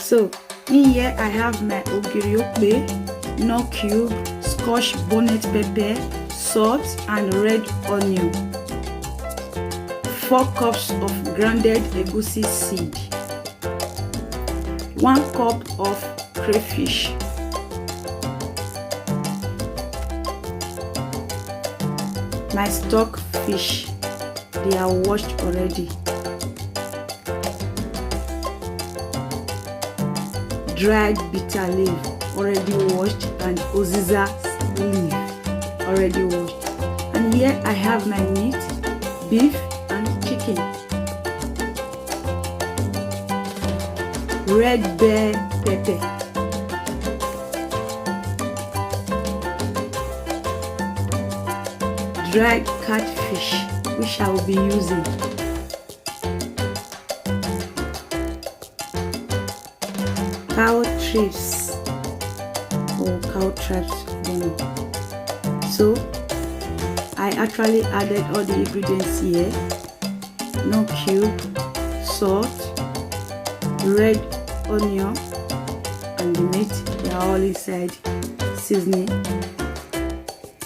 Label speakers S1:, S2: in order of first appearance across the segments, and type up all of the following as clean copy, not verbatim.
S1: So in here I have my ogiri, nut cube, scotch bonnet pepper, salt and red onion, 4 cups of grounded egusi seed, 1 cup of crayfish, my stock fish, they are washed already, dried bitter leaf already washed, and uziza leaf already washed. And here I have my meat, beef and chicken, red bell pepper, dried catfish which I will be using, cow trips or cow traps, I don't know. So I actually added all the ingredients here: nut cube, salt, red onion and the meat. They are all inside seasoning.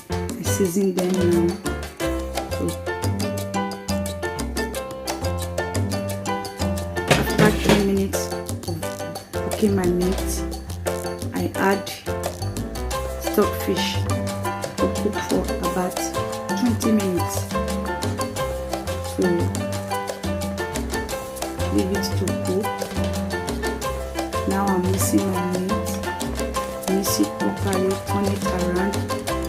S1: I season them now. So after 3 minutes of cooking my meat, I add stock fish to cook for about 20 minutes. So leave it to cook. Now I'm mixing my meat, mix it properly, turn it around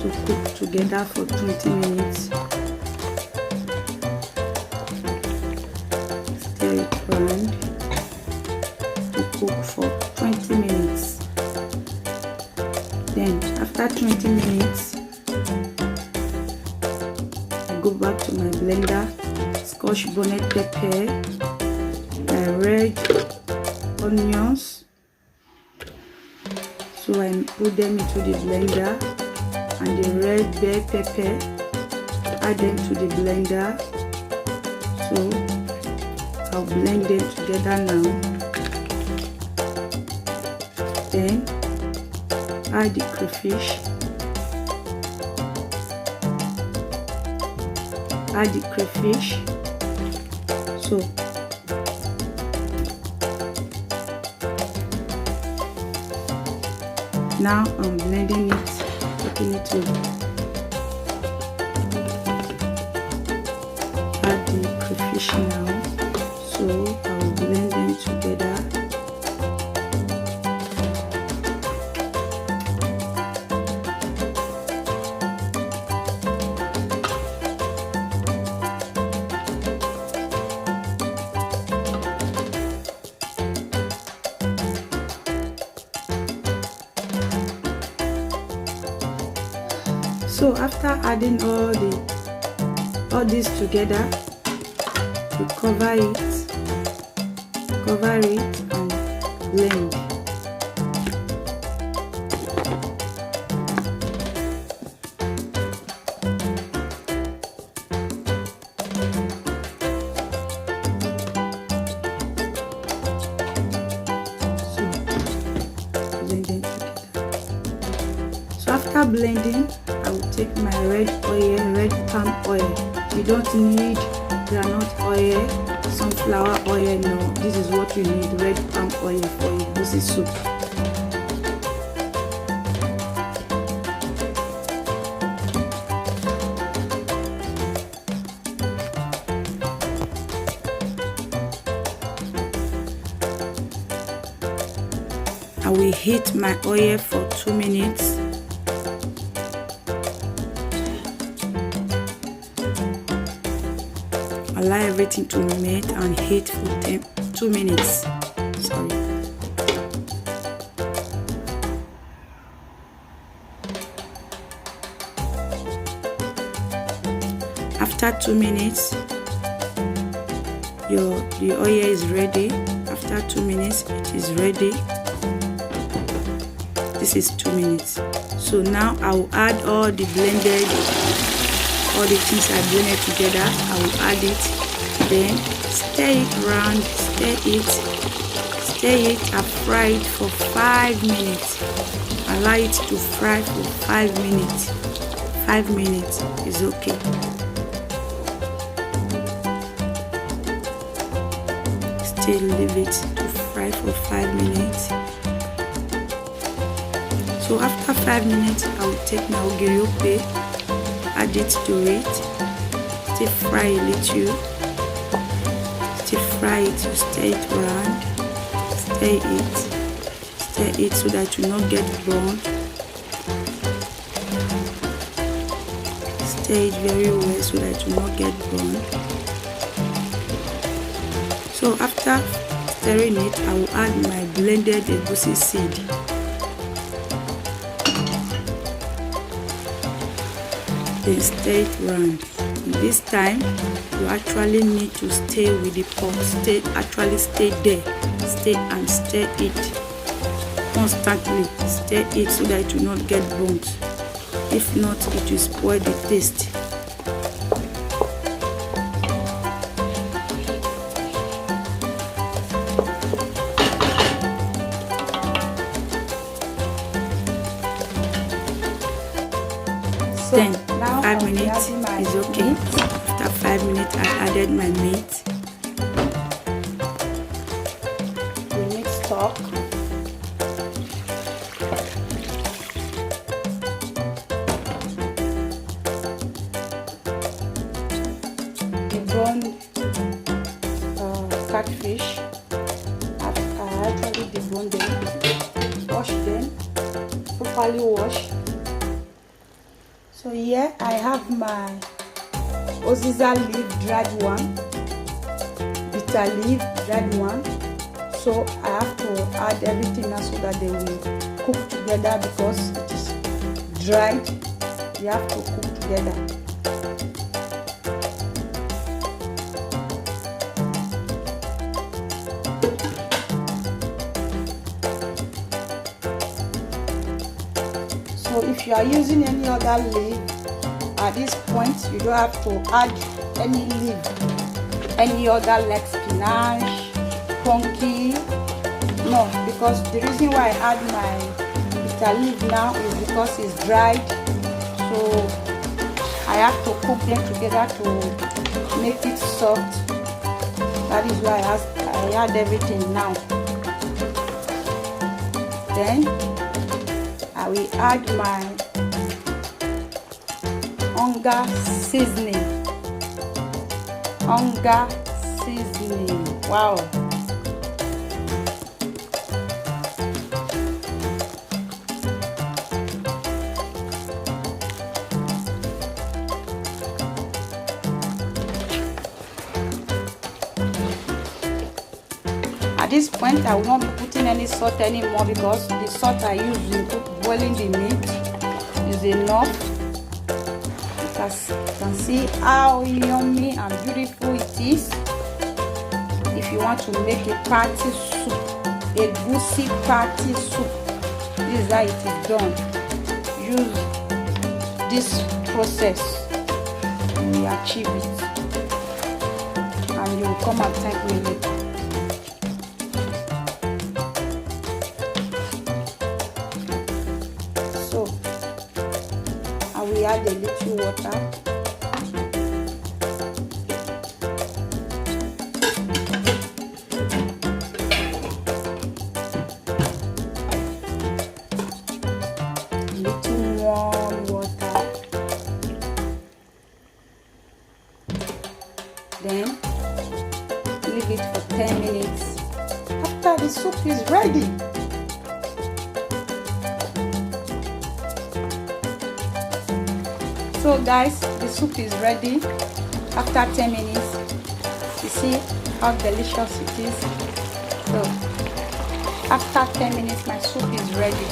S1: to cook together for 20 minutes. Stir it around to cook for 20 minutes. Then after 20 minutes, I go back to my blender, scotch bonnet pepper, red onions. So I put them into the blender, and the red bell pepper, add them to the blender. So I'll blend them together now. Then add the crayfish, So now I'm blending it, putting it to add the crayfish now. So I'll blend them together. So after adding all this together, you cover it and blend. So blend them together. So after blending, I will take my red palm oil. You don't need groundnut oil, sunflower oil, no. This is what you need, red palm oil for egusi soup. I will heat my oil for 2 minutes. Allow everything to melt and heat for 2 minutes. Sorry. After 2 minutes, the oil is ready. After 2 minutes, it is ready. This is 2 minutes. So now I will add all the things I blended together. I will add it, then stir it around, stir it and fry it for 5 minutes. Allow it to fry for 5 minutes. 5 minutes is okay. Still leave it to fry for 5 minutes. So after 5 minutes, I will take my ogiri okpe, add it to it, still fry a little, still fry it, to stir it around, stir it so that it will not get burnt. Stir it very well so that it will not get burnt. So after stirring it, I will add my blended egusi seed. Then stir it around. This time you actually need to stay with the pot. Stay there. Stay and stir it constantly. Stir it so that it will not get burnt. If not, it will spoil the taste.
S2: So
S1: then
S2: now
S1: 5 minutes is okay. After 5 minutes, I added my meat.
S2: We need stock. Deboned catfish. I actually deboned them, wash them, properly wash. So here I have my Oziza leaf dried one, bitter leaf dried one. So I have to add everything now so that they will cook together because it is dried. They have to cook together. So if you are using any other leaf at this point, you don't have to add any leaf, any other like spinach, pumpkin. No, because the reason why I add my bitter leaf now is because it's dried. So I have to cook them together to make it soft. That is why I add everything now. Then I will add my onga seasoning. Onga seasoning. Wow. At this point, I will not be putting any salt anymore because the salt I use in boiling the meat is enough. You can see how yummy and beautiful it is. If you want to make a party soup, a goosey party soup, this is how it is done. Use this process and you achieve it, and you will come and thank me later. We add a little water. Little warm water. Then leave it for 10 minutes. After the soup is ready. So guys, the soup is ready after 10 minutes. You see how delicious it is. So after 10 minutes, my soup is ready.